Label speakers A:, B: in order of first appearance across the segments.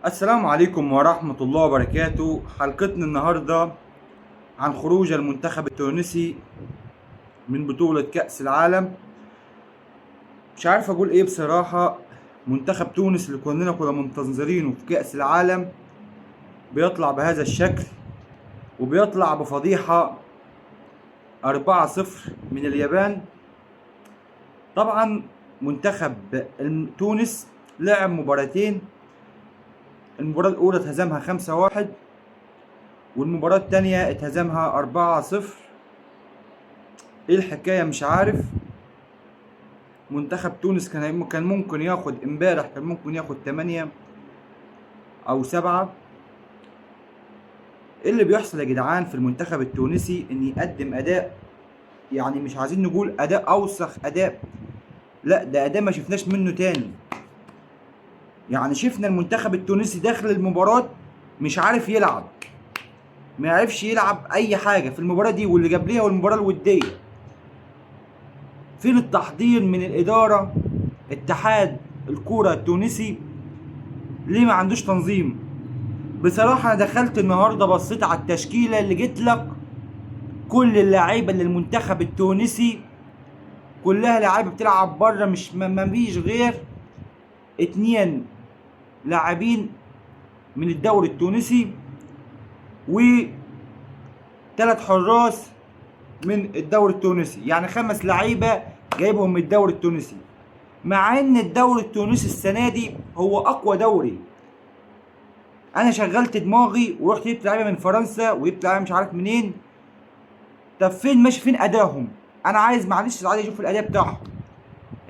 A: السلام عليكم ورحمة الله وبركاته. حلقتنا النهاردة عن خروج المنتخب التونسي من بطولة كأس العالم. مش عارف أقول إيه بصراحة. منتخب تونس اللي كنا منتظرينه في كأس العالم بيطلع بهذا الشكل، وبيطلع بفضيحة 4-0 من اليابان. طبعا منتخب تونس لعب مباراتين، المباراة الأولى اتهزمها 5-1 والمباراة التانية اتهزمها 4-0. ايه الحكاية مش عارف. منتخب تونس كان ممكن ياخد امبارح، كان ممكن ياخد 8 أو 7. ايه اللي بيحصل يا جدعان في المنتخب التونسي؟ ان يقدم أداء، يعني مش عايزين نقول أداء أوسخ أداء، لا ده أداء ما شفناش منه تاني. يعني شفنا المنتخب التونسي داخل المباراة مش عارف يلعب، ما يعرفش يلعب اي حاجه في المباراه دي واللي قبليها والمباراه الوديه. فين التحضير من الاداره؟ اتحاد الكوره التونسي ليه ما عندوش تنظيم؟ بصراحه انا دخلت النهارده بصيت على التشكيله اللي جيت لك، كل اللعيبه اللي المنتخب التونسي كلها لعيبه بتلعب بره، مش ما فيش غير 2 لاعبين من الدوري التونسي و3 حراس من الدوري التونسي، يعني 5 لعيبه جايبهم من الدوري التونسي. مع ان الدوري التونسي السنه دي هو اقوى دوري. انا شغلت دماغي ورحت جبت لعيبه من فرنسا وجبت لعيبه مش عارف منين. طب فين ماشي، فين ادائهم؟ انا عايز معلش عايز اشوف الاداء بتاعهم.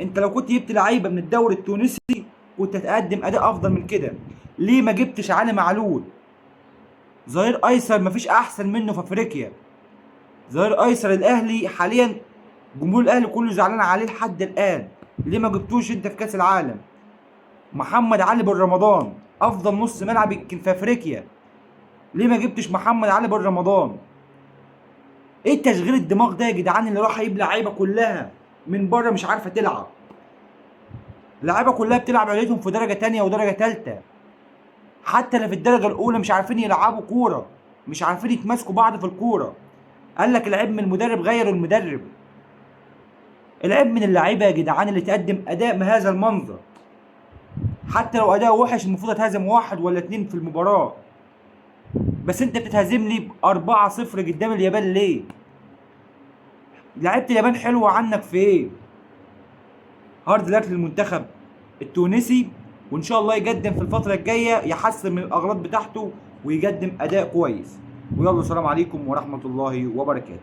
A: انت لو كنت جبت لعيبه من الدوري التونسي كنت هتقدم اداء افضل من كده. ليه ما جبتش علي معلول؟ ظهير ايسر مفيش احسن منه في افريقيا. ظهير ايسر الاهلي حاليا جمهور الاهلي كله زعلان عليه لحد الان. ليه ما جبتوش انت في كاس العالم؟ محمد علي بن رمضان افضل نص ملعب يمكن في افريقيا، ليه ما جبتش محمد علي بن رمضان؟ ايه تشغيل الدماغ ده يا جدعان اللي راح يجيب لعيبه كلها من بره مش عارفه تلعب؟ لعيبه كلها بتلعب عليهم في درجه تانية ودرجه تالتة، حتى اللي في الدرجه الاولى مش عارفين يلعبوا كوره، مش عارفين يتماسكوا بعض في الكوره. قال لك العيب من المدرب، غيروا المدرب. العيب من اللعيبه يا جدعان اللي تقدم اداء بهذا المنظر. حتى لو اداء وحش المفروض اتهزم 1 ولا 2 في المباراه، بس انت بتتهزم لي ب 4-0 قدام اليابان ليه؟ لعيبه اليابان حلوه عنك في ايه؟ هارد لك للمنتخب التونسي، وان شاء الله يقدم في الفتره الجايه يحسن من الاغلاط بتاعته ويقدم اداء كويس. ويلا السلام عليكم ورحمه الله وبركاته.